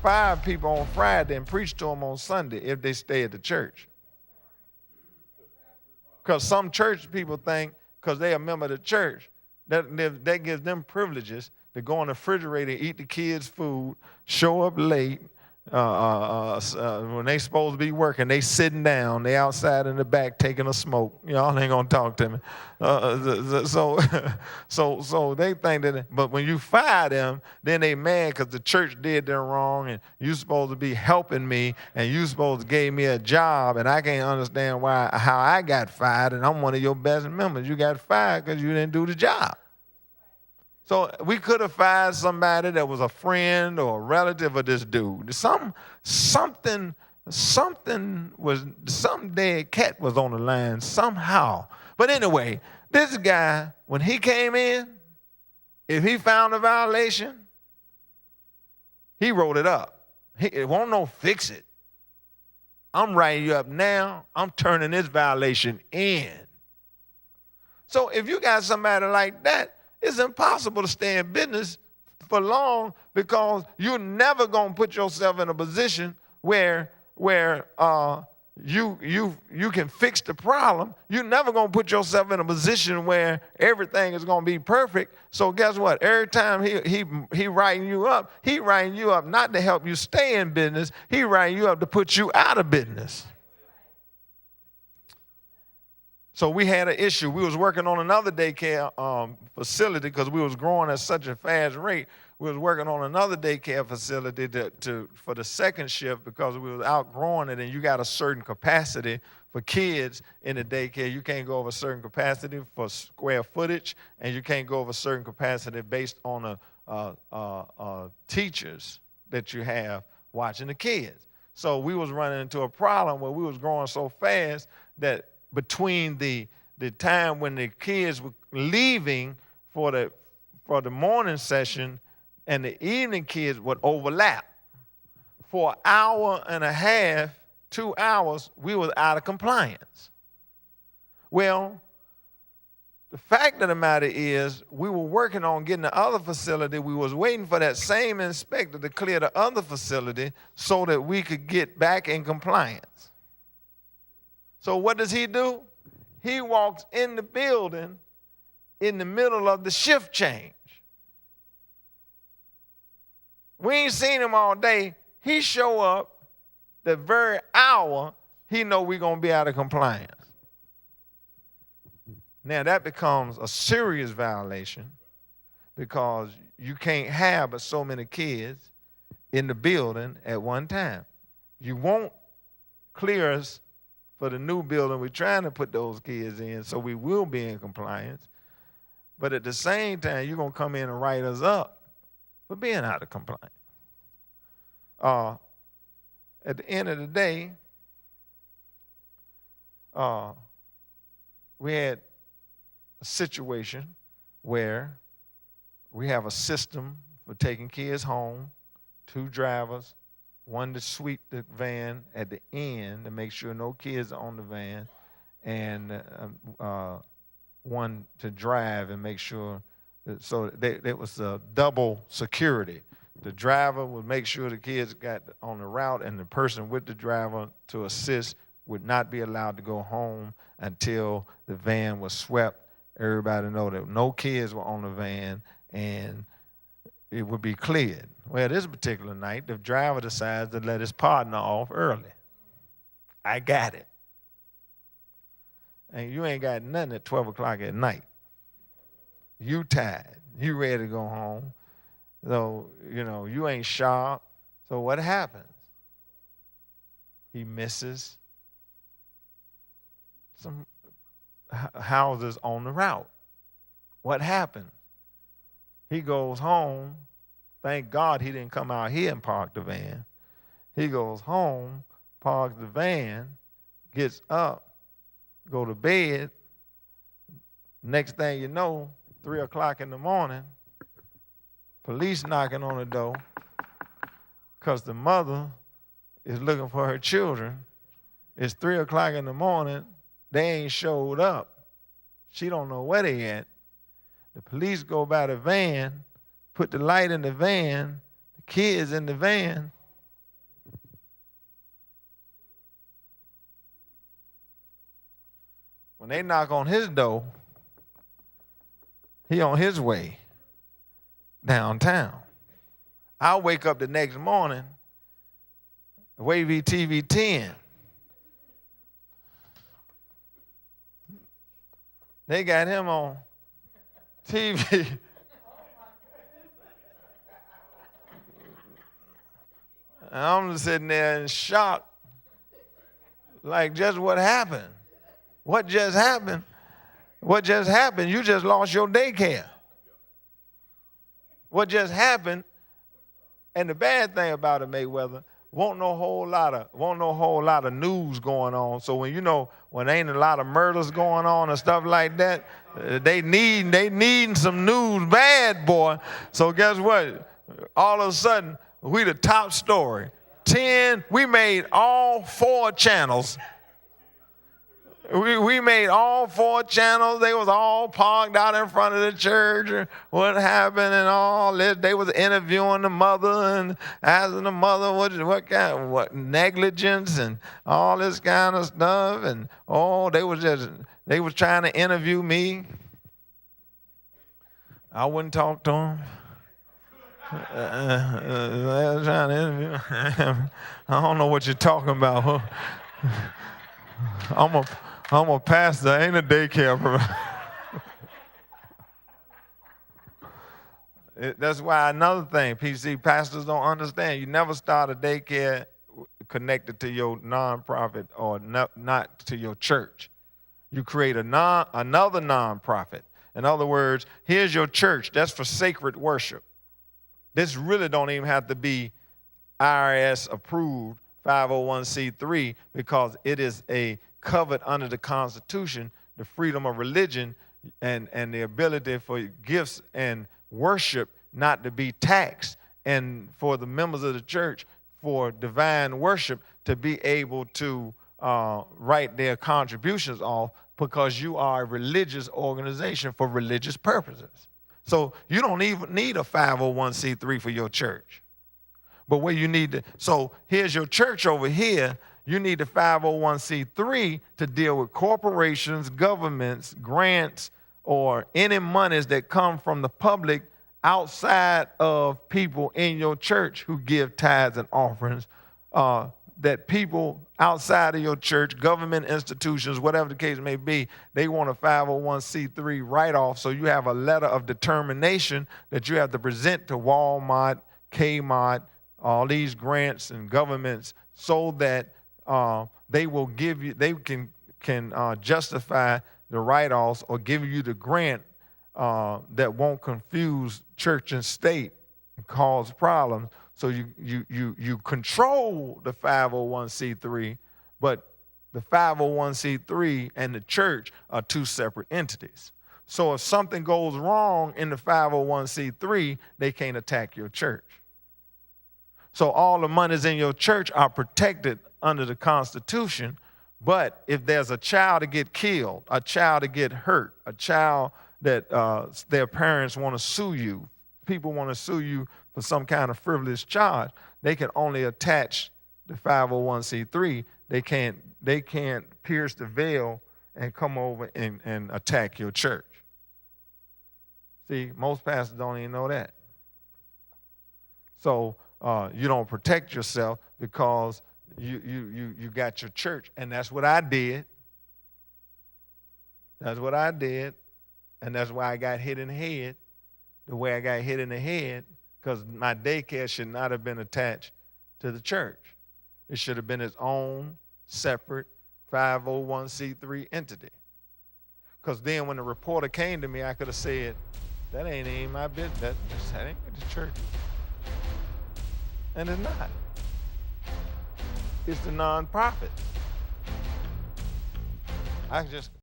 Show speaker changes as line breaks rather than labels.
fire people on Friday and preach to them on Sunday if they stay at the church. Because some church people think, because they are a member of the church, that gives them privileges to go in the refrigerator, eat the kids' food, show up late. When they supposed to be working, they sitting down, they outside in the back taking a smoke. Y'all ain't gonna talk to me. So they think that, but when you fire them, then they mad because the church did them wrong, and you supposed to be helping me, and you supposed to give me a job, and I can't understand how I got fired, and I'm one of your best members. You got fired because you didn't do the job. So we could have fired somebody that was a friend or a relative of this dude. Some dead cat was on the line somehow. But anyway, this guy, when he came in, if he found a violation, he wrote it up. It won't no fix it. I'm writing you up now. I'm turning this violation in. So if you got somebody like that, it's impossible to stay in business for long, because you're never going to put yourself in a position where you can fix the problem. You're never going to put yourself in a position where everything is going to be perfect. So guess what? Every time he writing you up not to help you stay in business. He writing you up to put you out of business. So we had an issue. We was working on another daycare facility because we was growing at such a fast rate. We was working on another daycare facility for the second shift because we was outgrowing it, and you got a certain capacity for kids in the daycare. You can't go over a certain capacity for square footage, and you can't go over a certain capacity based on the teachers that you have watching the kids. So we was running into a problem where we was growing so fast that between the time when the kids were leaving for the morning session and the evening kids would overlap. For an hour and a half, 2 hours, we was out of compliance. Well, the fact of the matter is, we were working on getting the other facility. We was waiting for that same inspector to clear the other facility so that we could get back in compliance. So what does he do? He walks in the building in the middle of the shift change. We ain't seen him all day. He show up the very hour he know we're going to be out of compliance. Now that becomes a serious violation, because you can't have but so many kids in the building at one time. You won't clear us for the new building. We're trying to put those kids in, so we will be in compliance. But at the same time, you're going to come in and write us up for being out of compliance. At the end of the day, we had a situation where we have a system for taking kids home, 2 drivers, one to sweep the van at the end to make sure no kids are on the van, and one to drive and make sure so it was a double security. The driver would make sure the kids got on the route, and the person with the driver to assist would not be allowed to go home until the van was swept. Everybody know that no kids were on the van and it would be cleared. Well, this particular night, the driver decides to let his partner off early. I got it. And you ain't got nothing at 12 o'clock at night. You tired. You ready to go home. So, you ain't sharp. So what happens? He misses some houses on the route. What happened? He goes home. Thank God he didn't come out here and park the van. He goes home, parks the van, gets up, go to bed. Next thing you know, 3 o'clock in the morning, police knocking on the door because the mother is looking for her children. It's 3 o'clock in the morning. They ain't showed up. She don't know where they at. The police go by the van, put the light in the van, the kids in the van. When they knock on his door, he on his way downtown. I'll wake up the next morning, Wavy TV 10. They got him on TV. And I'm just sitting there in shock. Like, just what happened? What just happened? What just happened? You just lost your daycare. What just happened? And the bad thing about it, Mayweather, won't no whole lot of news going on. So when ain't a lot of murders going on and stuff like that, they need some news bad, boy. So guess what? All of a sudden, we the top story. We made all 4 channels. We made all 4 channels. They was all parked out in front of the church. What happened and all this. They was interviewing the mother and asking the mother what negligence and all this kind of stuff. And they was trying to interview me. I wouldn't talk to them. They was trying to interview. I don't know what you're talking about. I'm a pastor, I ain't a daycare provider. That's why another thing, PC, pastors don't understand. You never start a daycare connected to your nonprofit or not to your church. You create another nonprofit. In other words, here's your church. That's for sacred worship. This really don't even have to be IRS approved 501c3 because it is covered under the Constitution, the freedom of religion and the ability for gifts and worship not to be taxed, and for the members of the church for divine worship to be able to write their contributions off because you are a religious organization for religious purposes. So you don't even need a 501c3 for your church. But where you need to, so here's your church over here. You need a 501c3 to deal with corporations, governments, grants, or any monies that come from the public outside of people in your church who give tithes and offerings, that people outside of your church, government institutions, whatever the case may be, they want a 501c3 write-off. So you have a letter of determination that you have to present to Walmart, Kmart, all these grants and governments so that they will give you, they can justify the write-offs or give you the grant that won't confuse church and state and cause problems. So you control the 501c3, but the 501c3 and the church are 2 separate entities. So if something goes wrong in the 501c3, they can't attack your church. So all the monies in your church are protected under the Constitution, but if there's a child to get killed, a child to get hurt, a child that their parents want to sue you, people want to sue you for some kind of frivolous charge, they can only attach the 501c3. They can't pierce the veil and come over and attack your church. See, most pastors don't even know that. So you don't protect yourself because you got your church, and that's what I did. That's what I did, and that's why I got hit in the head the way I got hit in the head, because my daycare should not have been attached to the church. It should have been its own separate 501c3 entity. Because then when the reporter came to me, I could have said, that ain't even my business. That ain't the church. And it's not. It's the nonprofit. I just